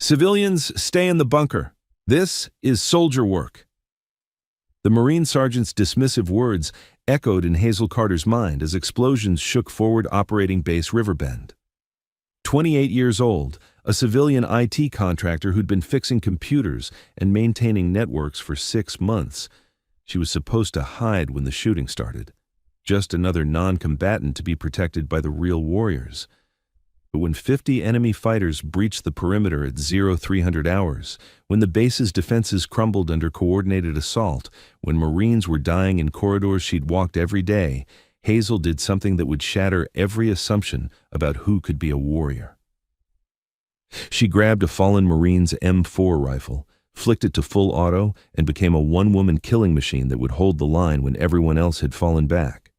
Civilians, stay in the bunker. This is soldier work. The Marine sergeant's dismissive words echoed in Hazel Carter's mind as explosions shook Forward Operating Base Riverbend. 28 years old, a civilian IT contractor who'd been fixing computers and maintaining networks for 6 months. She was supposed to hide when the shooting started. Just another non-combatant to be protected by the real warriors. But when 50 enemy fighters breached the perimeter at 0300 hours, when the base's defenses crumbled under coordinated assault, when Marines were dying in corridors she'd walked every day, Hazel did something that would shatter every assumption about who could be a warrior. She grabbed a fallen Marine's M4 rifle, flicked it to full auto, and became a one-woman killing machine that would hold the line when everyone else had fallen back.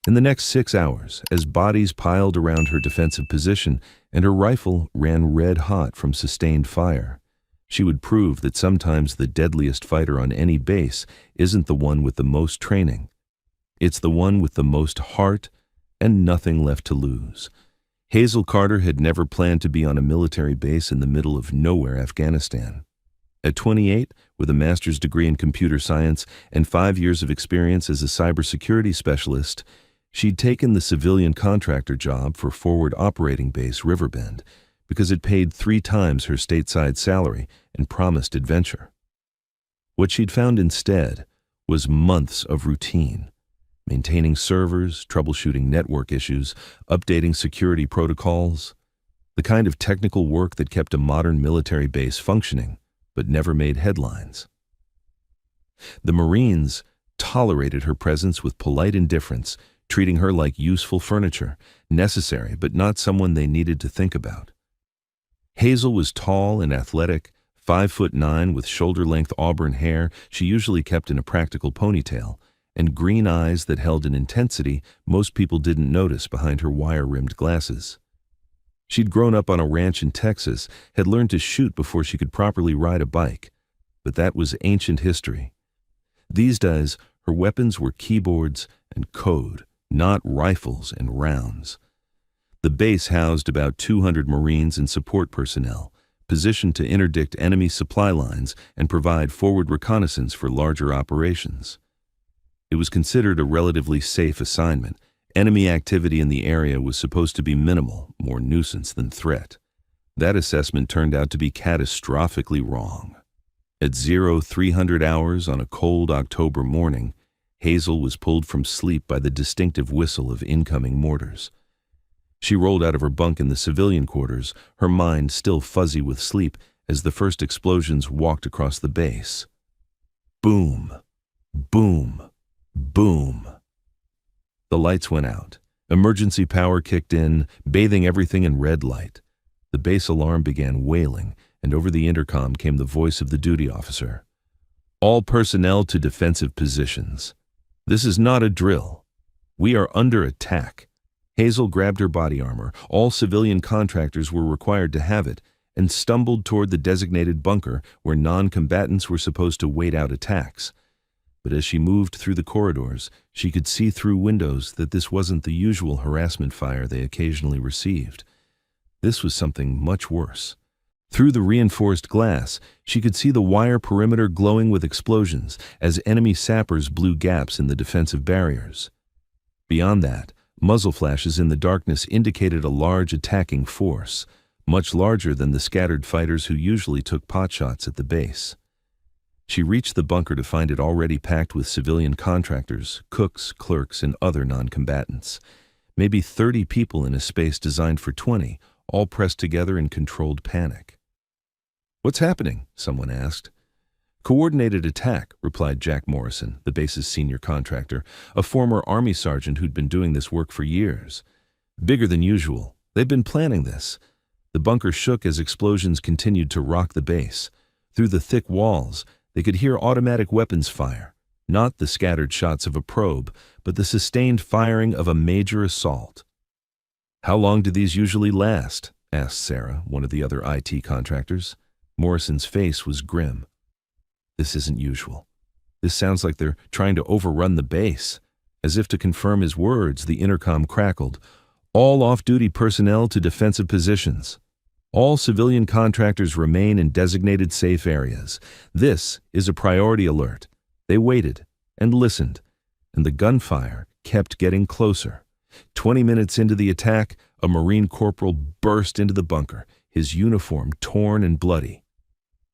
In the next 6 hours, as bodies piled around her defensive position and her rifle ran red-hot from sustained fire, she would prove that sometimes the deadliest fighter on any base isn't the one with the most training. It's the one with the most heart and nothing left to lose. Hazel Carter had never planned to be on a military base in the middle of nowhere, Afghanistan. At 28, with a master's degree in computer science and 5 years of experience as a cybersecurity specialist, she'd taken the civilian contractor job for Forward Operating Base Riverbend because it paid 3 times her stateside salary and promised adventure. What she'd found instead was months of routine, maintaining servers, troubleshooting network issues, updating security protocols, the kind of technical work that kept a modern military base functioning but never made headlines. The Marines tolerated her presence with polite indifference, treating her like useful furniture, necessary but not someone they needed to think about. Hazel was tall and athletic, 5'9" with shoulder-length auburn hair she usually kept in a practical ponytail, and green eyes that held an intensity most people didn't notice behind her wire-rimmed glasses. She'd grown up on a ranch in Texas, had learned to shoot before she could properly ride a bike, but that was ancient history. These days, her weapons were keyboards and code, not rifles and rounds. The base housed about 200 Marines and support personnel, positioned to interdict enemy supply lines and provide forward reconnaissance for larger operations. It was considered a relatively safe assignment. Enemy activity in the area was supposed to be minimal, more nuisance than threat. That assessment turned out to be catastrophically wrong. At 0300 hours on a cold October morning, Hazel was pulled from sleep by the distinctive whistle of incoming mortars. She rolled out of her bunk in the civilian quarters, her mind still fuzzy with sleep, as the first explosions walked across the base. Boom, boom, boom. The lights went out. Emergency power kicked in, bathing everything in red light. The base alarm began wailing, and over the intercom came the voice of the duty officer. All personnel to defensive positions. This is not a drill. We are under attack. Hazel grabbed her body armor. All civilian contractors were required to have it, and stumbled toward the designated bunker where non-combatants were supposed to wait out attacks. But as she moved through the corridors, she could see through windows that this wasn't the usual harassment fire they occasionally received. This was something much worse. Through the reinforced glass, she could see the wire perimeter glowing with explosions as enemy sappers blew gaps in the defensive barriers. Beyond that, muzzle flashes in the darkness indicated a large attacking force, much larger than the scattered fighters who usually took potshots at the base. She reached the bunker to find it already packed with civilian contractors, cooks, clerks, and other non-combatants. Maybe 30 people in a space designed for 20, all pressed together in controlled panic. "What's happening?" someone asked. "Coordinated attack," replied Jack Morrison, the base's senior contractor, a former Army sergeant who'd been doing this work for years. "Bigger than usual. They've been planning this." The bunker shook as explosions continued to rock the base. Through the thick walls, they could hear automatic weapons fire, not the scattered shots of a probe, but the sustained firing of a major assault. "How long do these usually last?" asked Sarah, one of the other IT contractors. Morrison's face was grim. "This isn't usual. This sounds like they're trying to overrun the base." As if to confirm his words, the intercom crackled. "All off-duty personnel to defensive positions." All civilian contractors remain in designated safe areas. This is a priority alert. They waited and listened, and the gunfire kept getting closer. 20 minutes into the attack, a Marine corporal burst into the bunker, his uniform torn and bloody.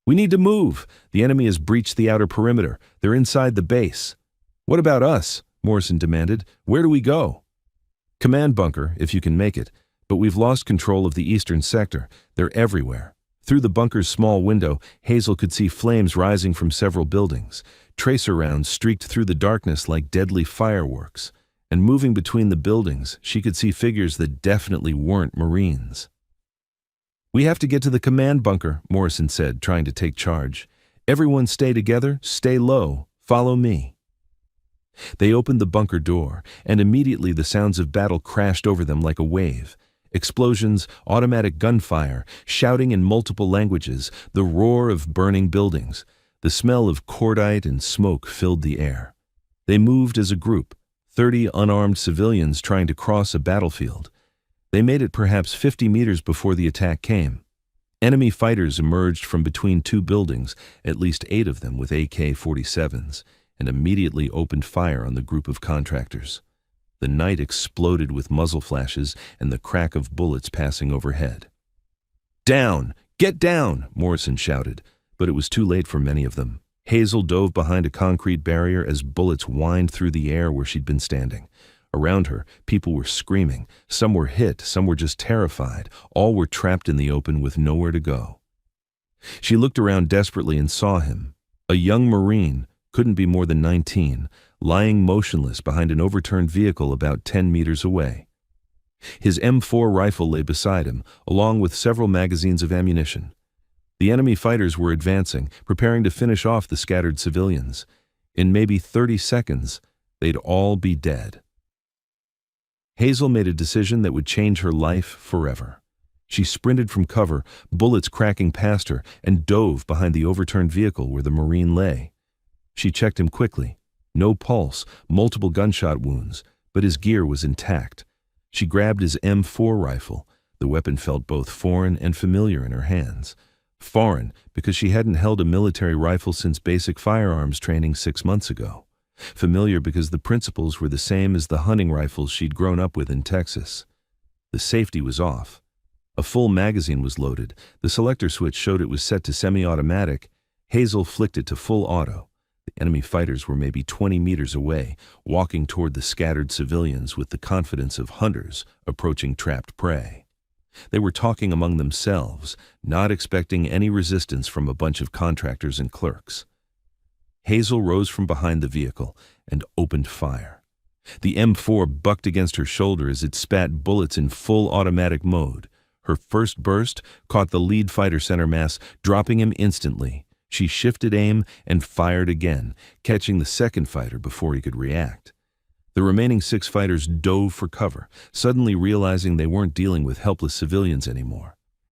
"We need to move. The enemy has breached the outer perimeter. They're inside the base." "What about us?" Morrison demanded. "Where do we go?" "Command bunker, if you can make it. But we've lost control of the eastern sector. They're everywhere." Through the bunker's small window, Hazel could see flames rising from several buildings. Tracer rounds streaked through the darkness like deadly fireworks. And moving between the buildings, she could see figures that definitely weren't Marines. "We have to get to the command bunker," Morrison said, trying to take charge. "Everyone stay together, stay low, follow me." They opened the bunker door, and immediately the sounds of battle crashed over them like a wave. Explosions, automatic gunfire, shouting in multiple languages, the roar of burning buildings. The smell of cordite and smoke filled the air. They moved as a group, 30 unarmed civilians trying to cross a battlefield. They made it perhaps 50 meters before the attack came. Enemy fighters emerged from between two buildings, at least 8 of them with AK-47s, and immediately opened fire on the group of contractors. The night exploded with muzzle flashes and the crack of bullets passing overhead. "Down! Get down!" Morrison shouted, but it was too late for many of them. Hazel dove behind a concrete barrier as bullets whined through the air where she'd been standing. Around her, people were screaming. Some were hit, some were just terrified. All were trapped in the open with nowhere to go. She looked around desperately and saw him, a young Marine, couldn't be more than 19, lying motionless behind an overturned vehicle about 10 meters away. His M4 rifle lay beside him, along with several magazines of ammunition. The enemy fighters were advancing, preparing to finish off the scattered civilians. In maybe 30 seconds, they'd all be dead. Hazel made a decision that would change her life forever. She sprinted from cover, bullets cracking past her, and dove behind the overturned vehicle where the Marine lay. She checked him quickly. No pulse, multiple gunshot wounds, but his gear was intact. She grabbed his M4 rifle. The weapon felt both foreign and familiar in her hands. Foreign, because she hadn't held a military rifle since basic firearms training 6 months ago. Familiar because the principles were the same as the hunting rifles she'd grown up with in Texas. The safety was off. A full magazine was loaded. The selector switch showed it was set to semi-automatic. Hazel flicked it to full auto. The enemy fighters were maybe 20 meters away, walking toward the scattered civilians with the confidence of hunters approaching trapped prey. They were talking among themselves, not expecting any resistance from a bunch of contractors and clerks. Hazel rose from behind the vehicle and opened fire. The M4 bucked against her shoulder as it spat bullets in full automatic mode. Her first burst caught the lead fighter center mass, dropping him instantly. She shifted aim and fired again, catching the second fighter before he could react. The remaining 6 fighters dove for cover, suddenly realizing they weren't dealing with helpless civilians anymore.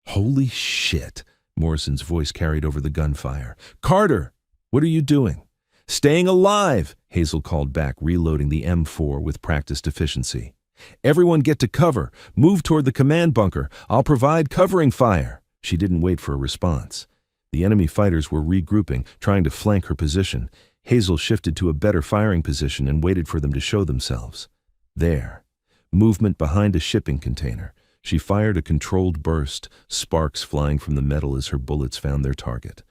"Holy shit," Morrison's voice carried over the gunfire. "Carter, what are you doing?" "Staying alive," Hazel called back, reloading the M4 with practiced efficiency. "Everyone get to cover. Move toward the command bunker. I'll provide covering fire." She didn't wait for a response. The enemy fighters were regrouping, trying to flank her position. Hazel shifted to a better firing position and waited for them to show themselves. There. Movement behind a shipping container. She fired a controlled burst, sparks flying from the metal as her bullets found their target.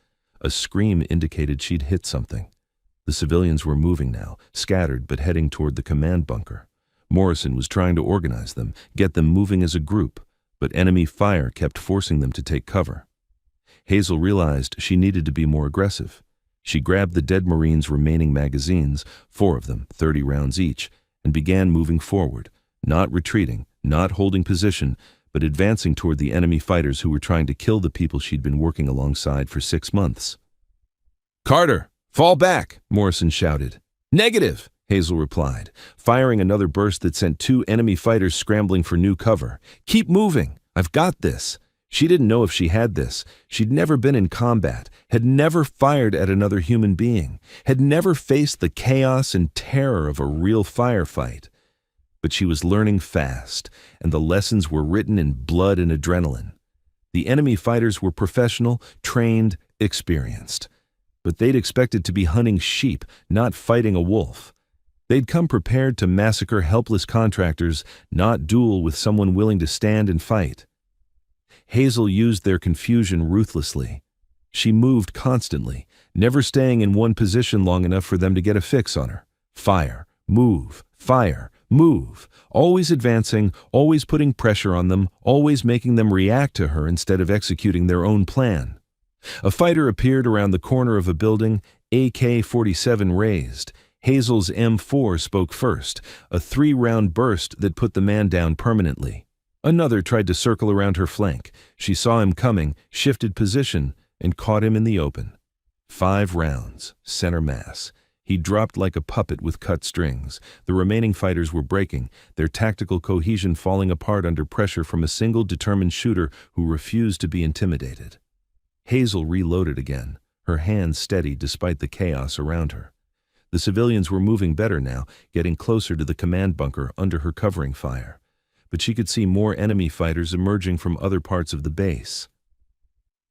A scream indicated she'd hit something. The civilians were moving now, scattered but heading toward the command bunker. Morrison was trying to organize them, get them moving as a group, but enemy fire kept forcing them to take cover. Hazel realized she needed to be more aggressive. She grabbed the dead Marines' remaining magazines, 4 of them, 30 rounds each, and began moving forward, not retreating, not holding position, but advancing toward the enemy fighters who were trying to kill the people she'd been working alongside for 6 months. "Carter, fall back," Morrison shouted. "Negative," Hazel replied, firing another burst that sent 2 enemy fighters scrambling for new cover. "Keep moving. I've got this." She didn't know if she had this. She'd never been in combat, had never fired at another human being, had never faced the chaos and terror of a real firefight. But she was learning fast, and the lessons were written in blood and adrenaline. The enemy fighters were professional, trained, experienced. But they'd expected to be hunting sheep, not fighting a wolf. They'd come prepared to massacre helpless contractors, not duel with someone willing to stand and fight. Hazel used their confusion ruthlessly. She moved constantly, never staying in one position long enough for them to get a fix on her. Fire, move, always advancing, always putting pressure on them, always making them react to her instead of executing their own plan. A fighter appeared around the corner of a building, AK-47 raised. Hazel's M4 spoke first, a 3-round burst that put the man down permanently. Another tried to circle around her flank. She saw him coming, shifted position, and caught him in the open. 5 rounds, center mass. He dropped like a puppet with cut strings. The remaining fighters were breaking, their tactical cohesion falling apart under pressure from a single determined shooter who refused to be intimidated. Hazel reloaded again, her hands steady despite the chaos around her. The civilians were moving better now, getting closer to the command bunker under her covering fire. But she could see more enemy fighters emerging from other parts of the base.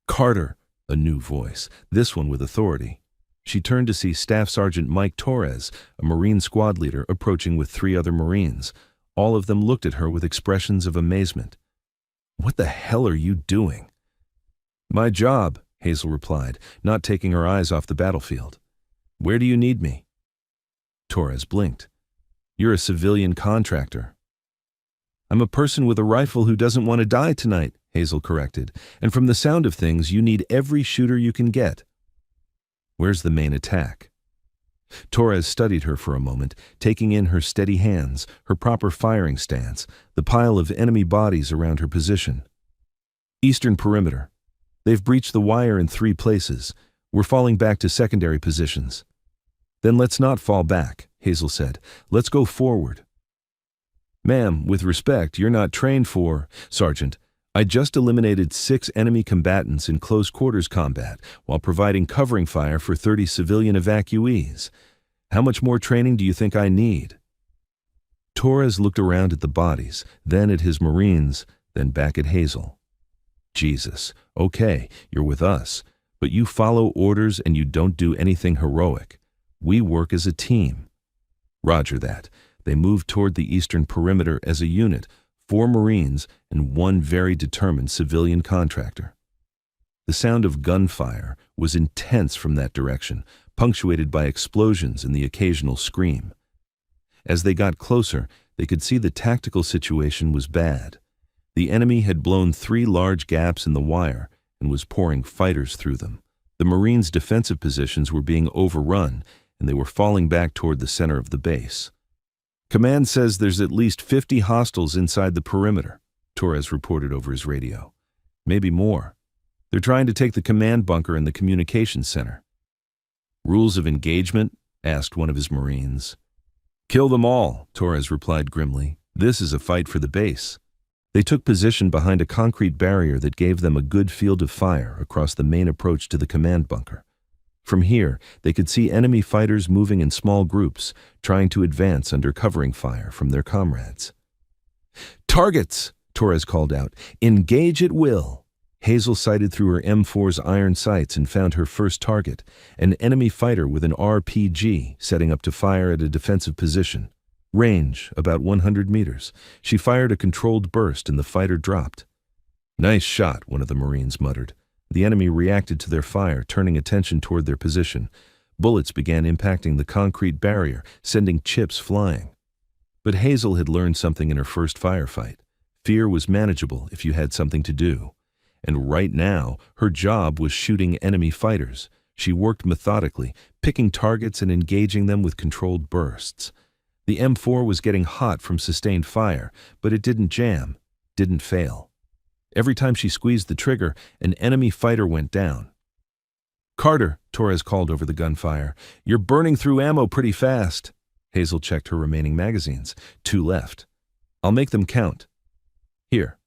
Carter, a new voice, this one with authority. She turned to see Staff Sergeant Torres, a Marine squad leader, approaching with 3 other Marines. All of them looked at her with expressions of amazement. "What the hell are you doing?" "My job," Hazel replied, not taking her eyes off the battlefield. "Where do you need me?" Torres blinked. "You're a civilian contractor." "I'm a person with a rifle who doesn't want to die tonight," Hazel corrected. "And from the sound of things, you need every shooter you can get." "Where's the main attack?" Torres studied her for a moment, taking in her steady hands, her proper firing stance, the pile of enemy bodies around her position. "Eastern perimeter. They've breached the wire in 3 places. We're falling back to secondary positions." "Then let's not fall back," Hazel said. "Let's go forward." "Ma'am, with respect, you're not trained for—" "Sergeant, I just eliminated 6 enemy combatants in close quarters combat while providing covering fire for 30 civilian evacuees. How much more training do you think I need?" Torres looked around at the bodies, then at his Marines, then back at Hazel. "Jesus, okay, you're with us, but you follow orders and you don't do anything heroic. We work as a team." "Roger that." They moved toward the eastern perimeter as a unit, 4 Marines and 1 very determined civilian contractor. The sound of gunfire was intense from that direction, punctuated by explosions and the occasional scream. As they got closer, they could see the tactical situation was bad. The enemy had blown 3 large gaps in the wire and was pouring fighters through them. The Marines' defensive positions were being overrun, and they were falling back toward the center of the base. "Command says there's at least 50 hostiles inside the perimeter," Torres reported over his radio. "Maybe more. They're trying to take the command bunker and the communications center." "Rules of engagement?" asked one of his Marines. "Kill them all," Torres replied grimly. "This is a fight for the base." They took position behind a concrete barrier that gave them a good field of fire across the main approach to the command bunker. From here, they could see enemy fighters moving in small groups, trying to advance under covering fire from their comrades. "Targets!" Torres called out. "Engage at will!" Hazel sighted through her M4's iron sights and found her first target, an enemy fighter with an RPG setting up to fire at a defensive position. Range, about 100 meters. She fired a controlled burst and the fighter dropped. "Nice shot," one of the Marines muttered. The enemy reacted to their fire, turning attention toward their position. Bullets began impacting the concrete barrier, sending chips flying. But Hazel had learned something in her first firefight. Fear was manageable if you had something to do. And right now, her job was shooting enemy fighters. She worked methodically, picking targets and engaging them with controlled bursts. The M4 was getting hot from sustained fire, but it didn't jam, didn't fail. Every time she squeezed the trigger, an enemy fighter went down. "Carter," Torres called over the gunfire, "you're burning through ammo pretty fast." Hazel checked her remaining magazines. 2 left. "I'll make them count." "Here."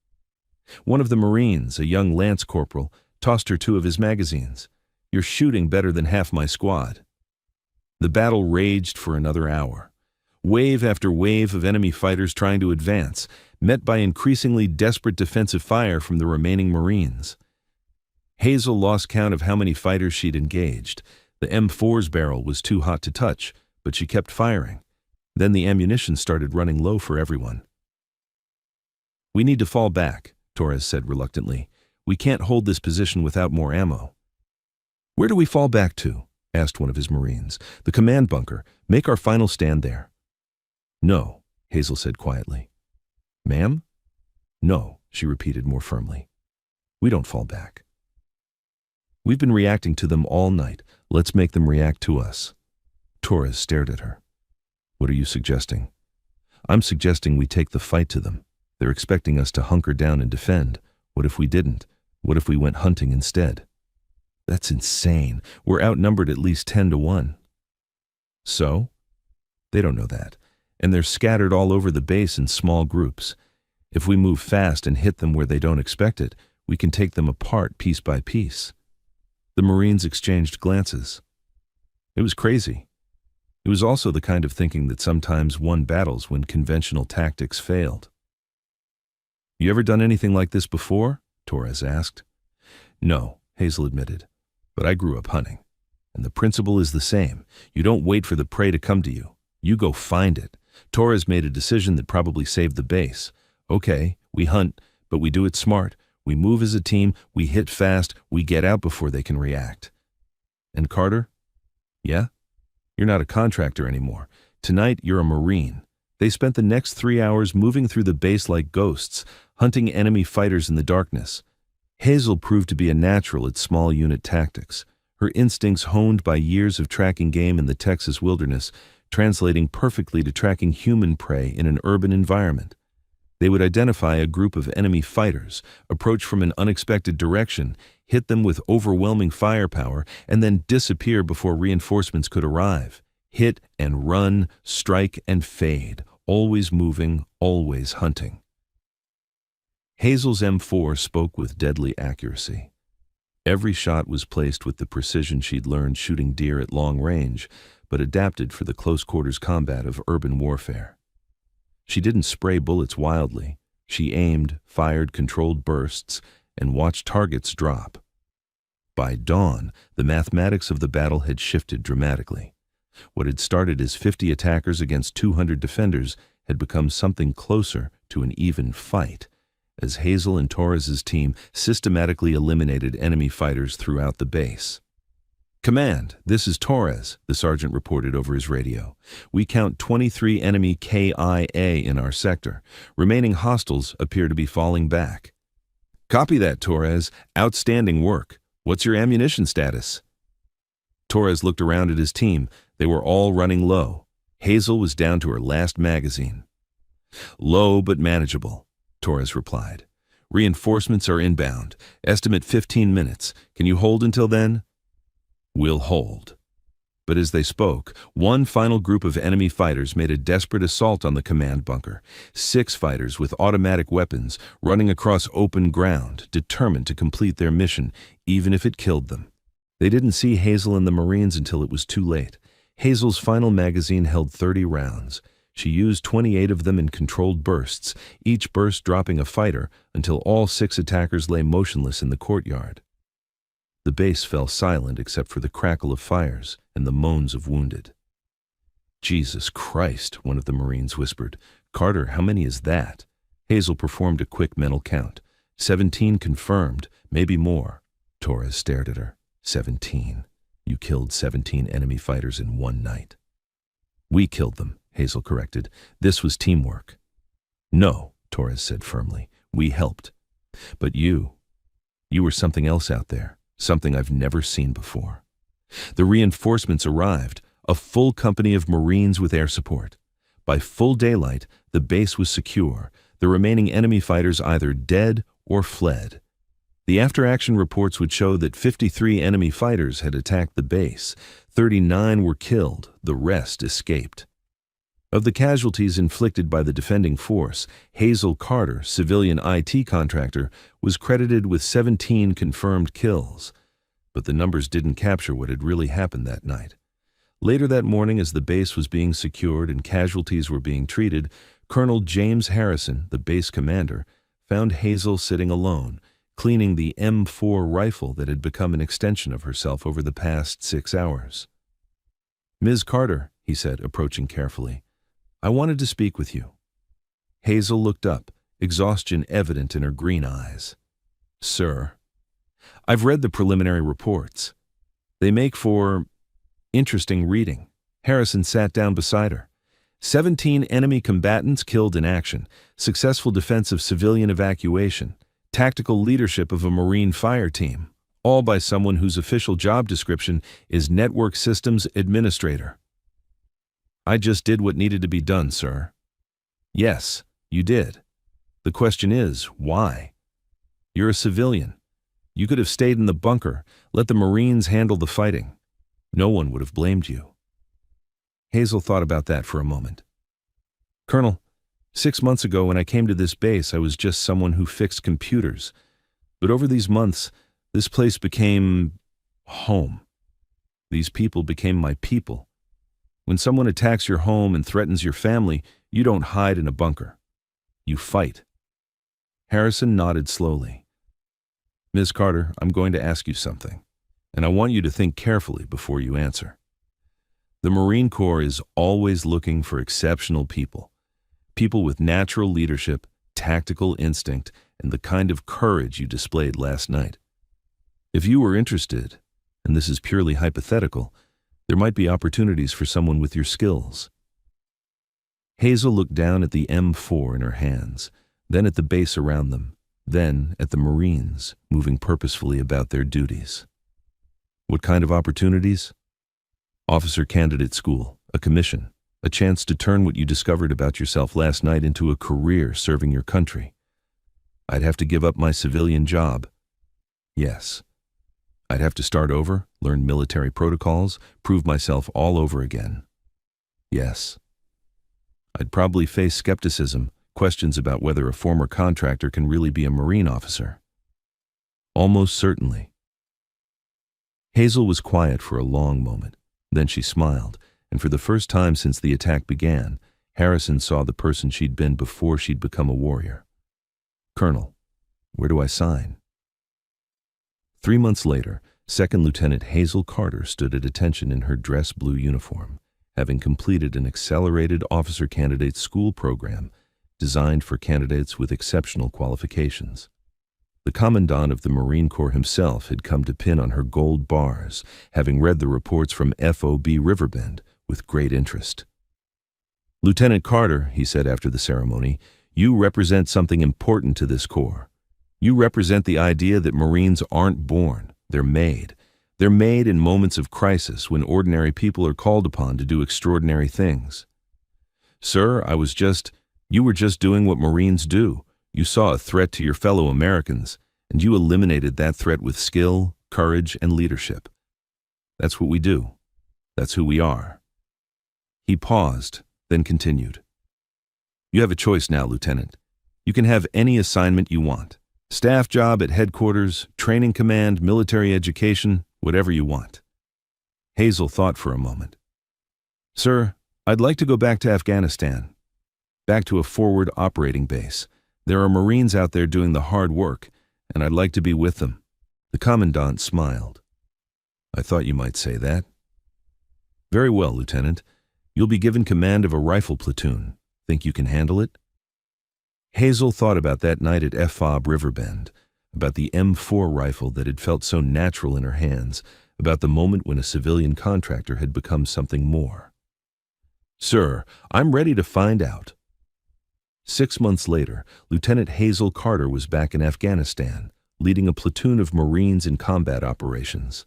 One of the Marines, a young lance corporal, tossed her 2 of his magazines. "You're shooting better than half my squad." The battle raged for another hour. Wave after wave of enemy fighters trying to advance, met by increasingly desperate defensive fire from the remaining Marines. Hazel lost count of how many fighters she'd engaged. The M4's barrel was too hot to touch, but she kept firing. Then the ammunition started running low for everyone. "We need to fall back," Torres said reluctantly. "We can't hold this position without more ammo." "Where do we fall back to?" asked one of his Marines. "The command bunker. Make our final stand there." "No," Hazel said quietly. "Ma'am?" "No," she repeated more firmly. "We don't fall back. We've been reacting to them all night. Let's make them react to us." Torres stared at her. "What are you suggesting?" "I'm suggesting we take the fight to them. They're expecting us to hunker down and defend. What if we didn't? What if we went hunting instead?" "That's insane. We're outnumbered at least 10-1. "So?" "They don't know that. And they're scattered all over the base in small groups. If we move fast and hit them where they don't expect it, we can take them apart piece by piece." The Marines exchanged glances. It was crazy. It was also the kind of thinking that sometimes won battles when conventional tactics failed. "You ever done anything like this before?" Torres asked. "No," Hazel admitted, "but I grew up hunting. And the principle is the same. You don't wait for the prey to come to you. You go find it." Torres made a decision that probably saved the base. "Okay, we hunt, but we do it smart. We move as a team, we hit fast, we get out before they can react." "And Carter?" "Yeah? You're not a contractor anymore. Tonight, you're a Marine." They spent the next 3 hours moving through the base like ghosts, hunting enemy fighters in the darkness. Hazel proved to be a natural at small unit tactics, her instincts honed by years of tracking game in the Texas wilderness, translating perfectly to tracking human prey in an urban environment. They would identify a group of enemy fighters, approach from an unexpected direction, hit them with overwhelming firepower, and then disappear before reinforcements could arrive. Hit and run, strike and fade, always moving, always hunting. Hazel's M4 spoke with deadly accuracy. Every shot was placed with the precision she'd learned shooting deer at long range, but adapted for the close-quarters combat of urban warfare. She didn't spray bullets wildly. She aimed, fired controlled bursts, and watched targets drop. By dawn, the mathematics of the battle had shifted dramatically. What had started as 50 attackers against 200 defenders had become something closer to an even fight, as Hazel and Torres's team systematically eliminated enemy fighters throughout the base. "Command, this is Torres," the sergeant reported over his radio. "We count 23 enemy KIA in our sector. Remaining hostiles appear to be falling back." "Copy that, Torres. Outstanding work. What's your ammunition status?" Torres looked around at his team. They were all running low. Hazel was down to her last magazine. "Low but manageable," Torres replied. "Reinforcements are inbound. Estimate 15 minutes. Can you hold until then?" "We'll hold." But as they spoke, one final group of enemy fighters made a desperate assault on the command bunker. 6 fighters with automatic weapons running across open ground, determined to complete their mission, even if it killed them. They didn't see Hazel and the Marines until it was too late. Hazel's final magazine held 30 rounds. She used 28 of them in controlled bursts, each burst dropping a fighter until all 6 attackers lay motionless in the courtyard. The base fell silent except for the crackle of fires and the moans of wounded. "Jesus Christ," one of the Marines whispered. "Carter, how many is that?" Hazel performed a quick mental count. 17 confirmed, maybe more. Torres stared at her. 17. You killed 17 enemy fighters in one night. "We killed them," Hazel corrected. "This was teamwork." "No," Torres said firmly. "We helped. But you were something else out there, something I've never seen before." The reinforcements arrived, a full company of Marines with air support. By full daylight, the base was secure, the remaining enemy fighters either dead or fled. The after-action reports would show that 53 enemy fighters had attacked the base. 39 were killed, the rest escaped. Of the casualties inflicted by the defending force, Hazel Carter, civilian IT contractor, was credited with 17 confirmed kills. But the numbers didn't capture what had really happened that night. Later that morning, as the base was being secured and casualties were being treated, Colonel James Harrison, the base commander, found Hazel sitting alone, cleaning the M4 rifle that had become an extension of herself over the past 6 hours. "Ms. Carter," he said, approaching carefully, "I wanted to speak with you." Hazel looked up, exhaustion evident in her green eyes. "Sir, I've read the preliminary reports. They make for interesting reading." Harrison sat down beside her. 17 enemy combatants killed in action, successful defense of civilian evacuation, tactical leadership of a Marine fire team, all by someone whose official job description is Network Systems Administrator. "I just did what needed to be done, sir." "Yes, you did. The question is, why? You're a civilian. You could have stayed in the bunker, let the Marines handle the fighting. No one would have blamed you." Hazel thought about that for a moment. "Colonel, 6 months ago when I came to this base, I was just someone who fixed computers. But over these months, this place became home. These people became my people. When someone attacks your home and threatens your family, you don't hide in a bunker. You fight." Harrison nodded slowly. "Ms. Carter, I'm going to ask you something, and I want you to think carefully before you answer. The Marine Corps is always looking for exceptional people, people with natural leadership, tactical instinct, and the kind of courage you displayed last night. If you were interested, and this is purely hypothetical, there might be opportunities for someone with your skills." Hazel looked down at the M4 in her hands, then at the base around them, then at the Marines moving purposefully about their duties. "What kind of opportunities?" "Officer candidate school, a commission, a chance to turn what you discovered about yourself last night into a career serving your country." "I'd have to give up my civilian job." "Yes." "I'd have to start over, learn military protocols, prove myself all over again." "Yes." "I'd probably face skepticism, questions about whether a former contractor can really be a Marine officer." "Almost certainly." Hazel was quiet for a long moment. Then she smiled, and for the first time since the attack began, Harrison saw the person she'd been before she'd become a warrior. "Colonel, where do I sign?" 3 months later, Second Lieutenant Hazel Carter stood at attention in her dress blue uniform, having completed an accelerated officer candidate school program designed for candidates with exceptional qualifications. The Commandant of the Marine Corps himself had come to pin on her gold bars, having read the reports from FOB Riverbend with great interest. "Lieutenant Carter," he said after the ceremony, "you represent something important to this Corps. You represent the idea that Marines aren't born, they're made. They're made in moments of crisis when ordinary people are called upon to do extraordinary things. Sir, you were just doing what Marines do. You saw a threat to your fellow Americans, and you eliminated that threat with skill, courage, and leadership. That's what we do. That's who we are." He paused, then continued. "You have a choice now, Lieutenant. You can have any assignment you want. Staff job at headquarters, training command, military education, whatever you want." Hazel thought for a moment. "Sir, I'd like to go back to Afghanistan. Back to a forward operating base. There are Marines out there doing the hard work, and I'd like to be with them." The Commandant smiled. "I thought you might say that." "Very well, Lieutenant. You'll be given command of a rifle platoon. Think you can handle it?" Hazel thought about that night at FOB Riverbend, about the M4 rifle that had felt so natural in her hands, about the moment when a civilian contractor had become something more. "Sir, I'm ready to find out." 6 months later, Lieutenant Hazel Carter was back in Afghanistan, leading a platoon of Marines in combat operations.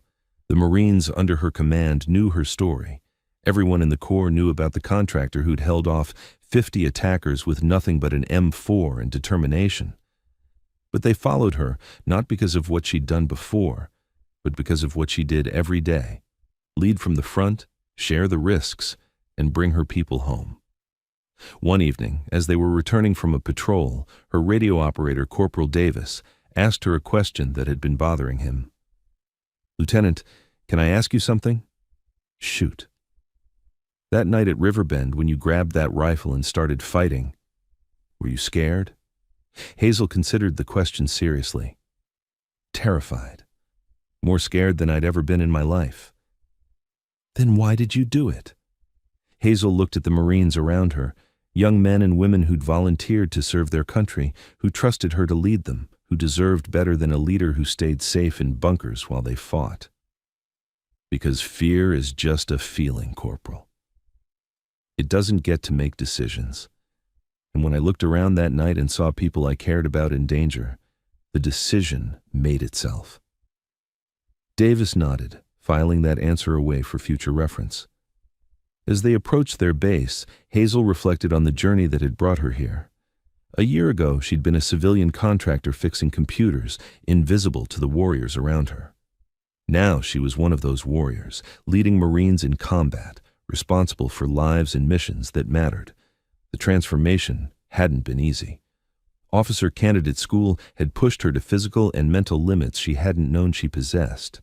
The Marines under her command knew her story. Everyone in the Corps knew about the contractor who'd held off 50 attackers with nothing but an M4 and determination. But they followed her not because of what she'd done before, but because of what she did every day: lead from the front, share the risks, and bring her people home. One evening, as they were returning from a patrol, her radio operator, Corporal Davis, asked her a question that had been bothering him. "Lieutenant, can I ask you something?" "Shoot." That night at Riverbend when you grabbed that rifle and started fighting, were you scared? Hazel considered the question seriously. Terrified. More scared than I'd ever been in my life. Then why did you do it? Hazel looked at the Marines around her, young men and women who'd volunteered to serve their country, who trusted her to lead them, who deserved better than a leader who stayed safe in bunkers while they fought. Because fear is just a feeling, Corporal. It doesn't get to make decisions. And when I looked around that night and saw people I cared about in danger, the decision made itself. Davis nodded, filing that answer away for future reference. As they approached their base, Hazel reflected on the journey that had brought her here. A year ago, she'd been a civilian contractor fixing computers, invisible to the warriors around her. Now she was one of those warriors, leading Marines in combat, responsible for lives and missions that mattered. The transformation hadn't been easy. Officer Candidate School had pushed her to physical and mental limits she hadn't known she possessed.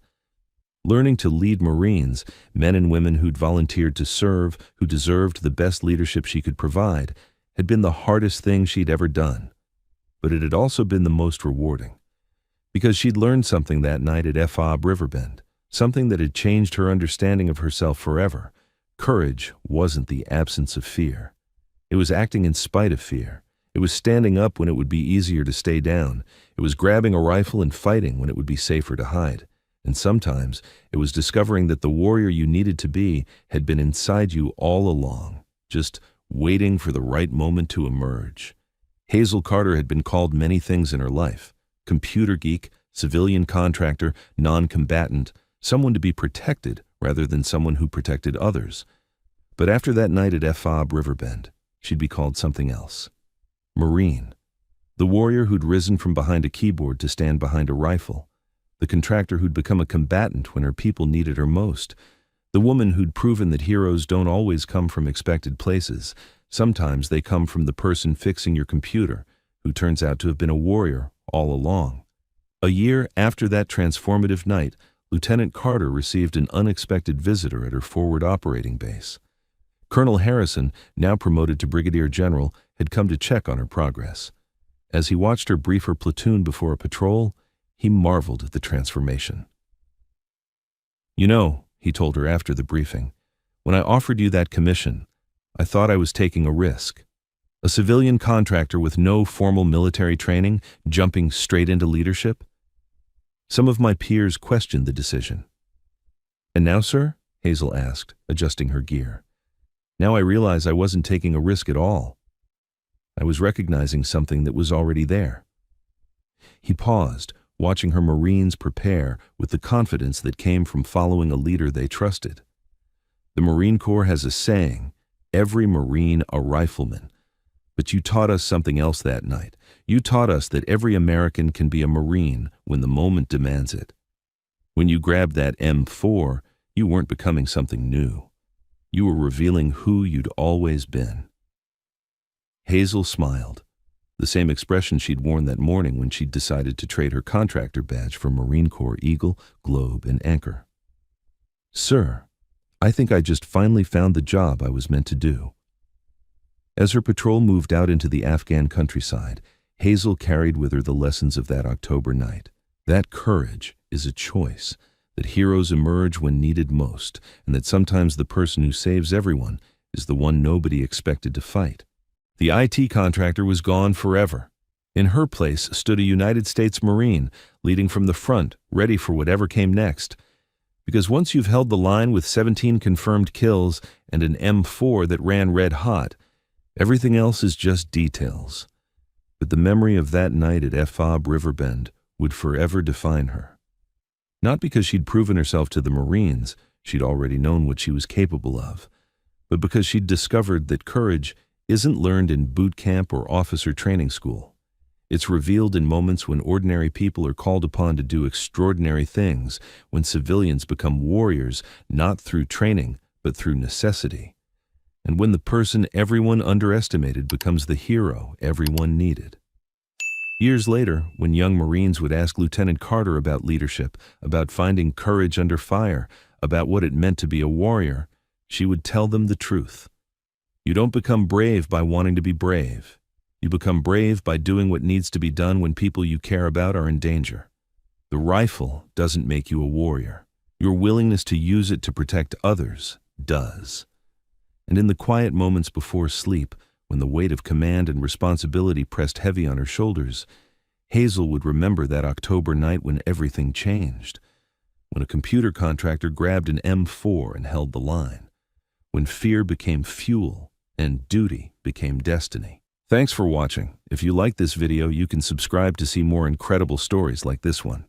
Learning to lead Marines, men and women who'd volunteered to serve, who deserved the best leadership she could provide, had been the hardest thing she'd ever done. But it had also been the most rewarding. Because she'd learned something that night at Forward Riverbend, something that had changed her understanding of herself forever. Courage wasn't the absence of fear. It was acting in spite of fear. It was standing up when it would be easier to stay down. It was grabbing a rifle and fighting when it would be safer to hide. And sometimes it was discovering that the warrior you needed to be had been inside you all along, just waiting for the right moment to emerge. Hazel Carter had been called many things in her life: computer geek, civilian contractor, non-combatant, someone to be protected rather than someone who protected others. But after that night at Forward Riverbend, she'd be called something else. Marine. The warrior who'd risen from behind a keyboard to stand behind a rifle. The contractor who'd become a combatant when her people needed her most. The woman who'd proven that heroes don't always come from expected places. Sometimes they come from the person fixing your computer, who turns out to have been a warrior all along. A year after that transformative night, Lieutenant Carter received an unexpected visitor at her forward operating base. Colonel Harrison, now promoted to Brigadier General, had come to check on her progress. As he watched her brief her platoon before a patrol, he marveled at the transformation. "You know," he told her after the briefing, "when I offered you that commission, I thought I was taking a risk. A civilian contractor with no formal military training, jumping straight into leadership. Some of my peers questioned the decision." "And now, sir?" Hazel asked, adjusting her gear. "Now I realize I wasn't taking a risk at all. I was recognizing something that was already there." He paused, watching her Marines prepare with the confidence that came from following a leader they trusted. The Marine Corps has a saying, "Every Marine a rifleman." But you taught us something else that night. You taught us that every American can be a Marine when the moment demands it. When you grabbed that M4, you weren't becoming something new. You were revealing who you'd always been. Hazel smiled, the same expression she'd worn that morning when she'd decided to trade her contractor badge for Marine Corps Eagle, Globe, and Anchor. "Sir, I think I just finally found the job I was meant to do." As her patrol moved out into the Afghan countryside, Hazel carried with her the lessons of that October night. That courage is a choice, that heroes emerge when needed most, and that sometimes the person who saves everyone is the one nobody expected to fight. The IT contractor was gone forever. In her place stood a United States Marine, leading from the front, ready for whatever came next. Because once you've held the line with 17 confirmed kills and an M4 that ran red hot, everything else is just details. But the memory of that night at Forward Riverbend would forever define her. Not because she'd proven herself to the Marines, she'd already known what she was capable of, but because she'd discovered that courage isn't learned in boot camp or officer training school. It's revealed in moments when ordinary people are called upon to do extraordinary things, when civilians become warriors not through training, but through necessity. And when the person everyone underestimated becomes the hero everyone needed. Years later, when young Marines would ask Lieutenant Carter about leadership, about finding courage under fire, about what it meant to be a warrior, She would tell them the truth. You don't become brave by wanting to be brave. You become brave by doing what needs to be done when people you care about are in danger. The rifle doesn't make you a warrior. Your willingness to use it to protect others does. And in the quiet moments before sleep, when the weight of command and responsibility pressed heavy on her shoulders, Hazel would remember that October night when everything changed. When a computer contractor grabbed an M4 and held the line. When fear became fuel and duty became destiny. Thanks for watching. If you like this video, you can subscribe to see more incredible stories like this one.